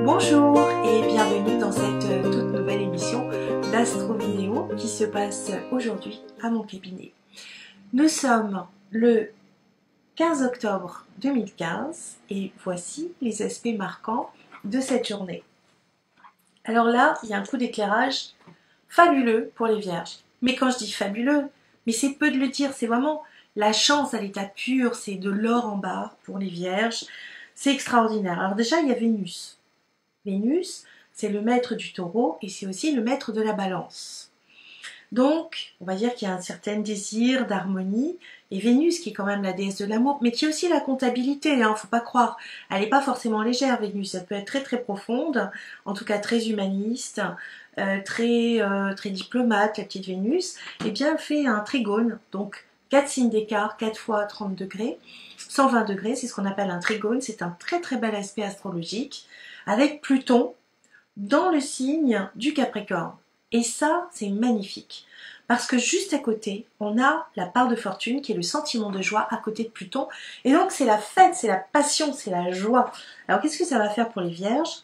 Bonjour et bienvenue dans cette toute nouvelle émission d'Astro Vidéo qui se passe aujourd'hui à mon cabinet. Nous sommes le 15 octobre 2015 et voici les aspects marquants de cette journée. Alors là, il y a un coup d'éclairage fabuleux pour les vierges. Mais quand je dis fabuleux, mais c'est peu de le dire, c'est vraiment la chance à l'état pur, c'est de l'or en barre pour les vierges. C'est extraordinaire. Alors déjà, il y a Vénus. Vénus, c'est le maître du taureau et c'est aussi le maître de la balance. Donc, on va dire qu'il y a un certain désir d'harmonie. Et Vénus, qui est quand même la déesse de l'amour, mais qui est aussi la comptabilité, hein, faut pas croire. Elle n'est pas forcément légère, Vénus. Elle peut être très très profonde, en tout cas très humaniste, très diplomate, la petite Vénus. Et bien, elle fait un trigone, donc 4 signes d'écart, 4 fois 30 degrés, 120 degrés, c'est ce qu'on appelle un trigone. C'est un très très bel aspect astrologique, avec Pluton dans le signe du Capricorne. Et ça, c'est magnifique. Parce que juste à côté, on a la part de fortune qui est le sentiment de joie à côté de Pluton. Et donc, c'est la fête, c'est la passion, c'est la joie. Alors, qu'est-ce que ça va faire pour les vierges?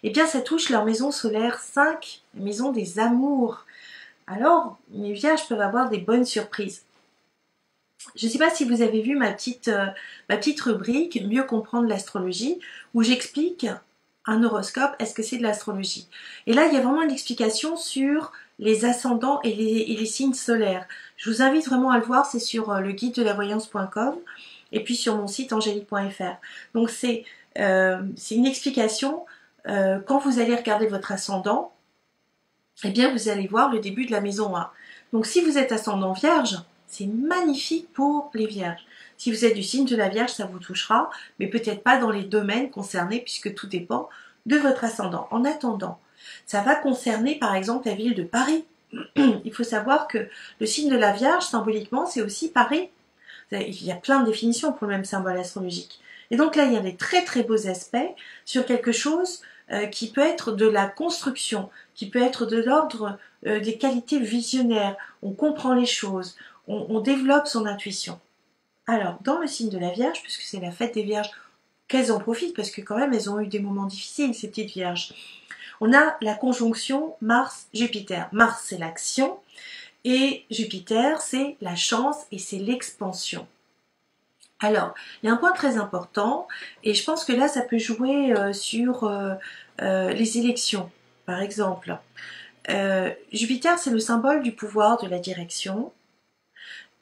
Eh bien, ça touche leur maison solaire 5, la maison des amours. Alors, les vierges peuvent avoir des bonnes surprises. Je ne sais pas si vous avez vu ma petite rubrique « Mieux comprendre l'astrologie » où j'explique un horoscope, est-ce que c'est de l'astrologie? Et là, il y a vraiment une explication sur les ascendants et les signes solaires. Je vous invite vraiment à le voir, c'est sur le guide de la voyance.com et puis sur mon site angélique.fr. Donc c'est une explication, quand vous allez regarder votre ascendant, eh bien vous allez voir le début de la maison 1. Donc si vous êtes ascendant vierge, c'est magnifique pour les vierges. Si vous êtes du signe de la Vierge, ça vous touchera, mais peut-être pas dans les domaines concernés, puisque tout dépend de votre ascendant. En attendant, ça va concerner par exemple la ville de Paris. Il faut savoir que le signe de la Vierge, symboliquement, c'est aussi Paris. Il y a plein de définitions pour le même symbole astrologique. Et donc là, il y a des très très beaux aspects sur quelque chose qui peut être de la construction, qui peut être de l'ordre des qualités visionnaires. On comprend les choses, on développe son intuition. Alors, dans le signe de la Vierge, puisque c'est la fête des Vierges, qu'elles en profitent, parce que quand même, elles ont eu des moments difficiles, ces petites Vierges. On a la conjonction Mars-Jupiter. Mars, c'est l'action, et Jupiter, c'est la chance et c'est l'expansion. Alors, il y a un point très important, et je pense que là, ça peut jouer sur les élections, par exemple. Jupiter, c'est le symbole du pouvoir, de la direction.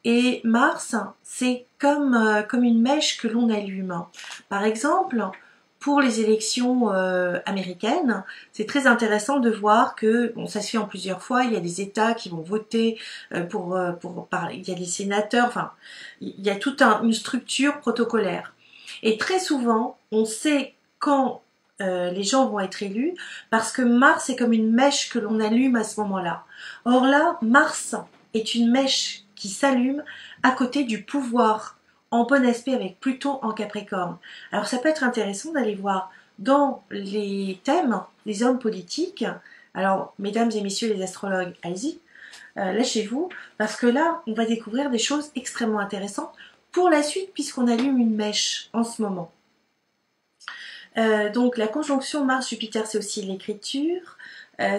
Et Mars, c'est comme une mèche que l'on allume. Par exemple, pour les élections américaines, c'est très intéressant de voir que, bon, ça se fait en plusieurs fois, il y a des États qui vont voter il y a des sénateurs, enfin, il y a toute une structure protocolaire. Et très souvent, on sait quand les gens vont être élus, parce que Mars est comme une mèche que l'on allume à ce moment-là. Or là, Mars est une mèche qui s'allume à côté du pouvoir, en bon aspect avec Pluton en Capricorne. Alors ça peut être intéressant d'aller voir dans les thèmes des hommes politiques. Alors, mesdames et messieurs les astrologues, allez-y, lâchez-vous, parce que là, on va découvrir des choses extrêmement intéressantes pour la suite, puisqu'on allume une mèche en ce moment. Donc la conjonction Mars-Jupiter, c'est aussi l'écriture.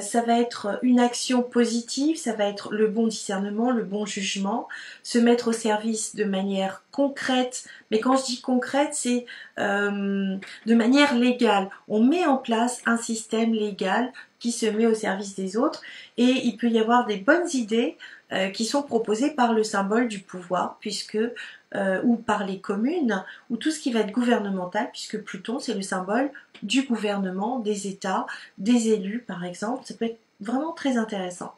Ça va être une action positive, ça va être le bon discernement, le bon jugement, se mettre au service de manière concrète, mais quand je dis concrète, c'est de manière légale. On met en place un système légal qui se met au service des autres et il peut y avoir des bonnes idées qui sont proposées par le symbole du pouvoir, puisque ou par les communes, ou tout ce qui va être gouvernemental, puisque Pluton c'est le symbole du gouvernement, des États, des élus par exemple. Ça peut être vraiment très intéressant.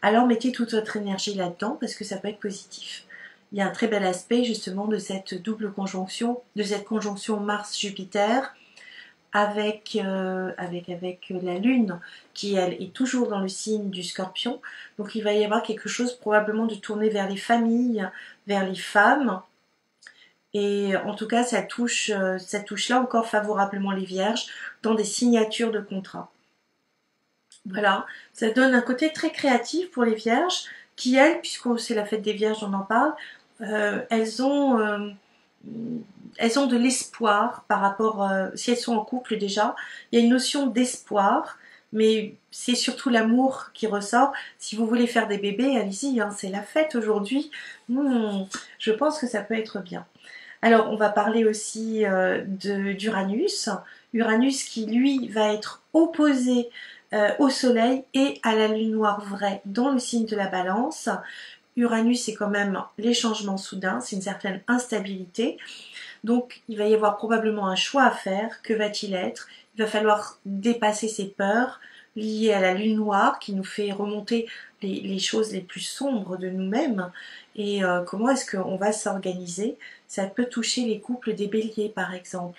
Alors mettez toute votre énergie là-dedans parce que ça peut être positif. Il y a un très bel aspect justement de cette double conjonction, de cette conjonction Mars-Jupiter avec la Lune qui elle est toujours dans le signe du Scorpion. Donc il va y avoir quelque chose probablement de tourné vers les familles, vers les femmes. Et en tout cas, ça touche là encore favorablement les Vierges dans des signatures de contrats. Voilà, ça donne un côté très créatif pour les vierges qui, elles, puisque c'est la fête des vierges, on en parle, elles ont de l'espoir par rapport, si elles sont en couple déjà, il y a une notion d'espoir, mais c'est surtout l'amour qui ressort. Si vous voulez faire des bébés, allez-y, hein, c'est la fête aujourd'hui. Je pense que ça peut être bien. Alors, on va parler aussi d'Uranus. Uranus qui, lui, va être opposé au soleil et à la lune noire vraie dans le signe de la balance. Uranus, c'est quand même les changements soudains, c'est une certaine instabilité. Donc, il va y avoir probablement un choix à faire. Que va-t-il être? Il va falloir dépasser ses peurs liées à la lune noire qui nous fait remonter les choses les plus sombres de nous-mêmes. Et comment est-ce qu'on va s'organiser? Ça peut toucher les couples des béliers, par exemple.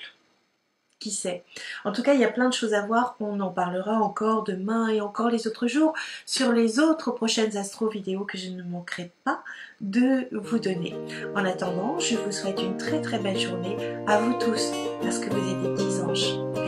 Qui sait? En tout cas, il y a plein de choses à voir. On en parlera encore demain et encore les autres jours sur les autres prochaines astro vidéos que je ne manquerai pas de vous donner. En attendant, je vous souhaite une très très belle journée à vous tous parce que vous êtes des petits anges.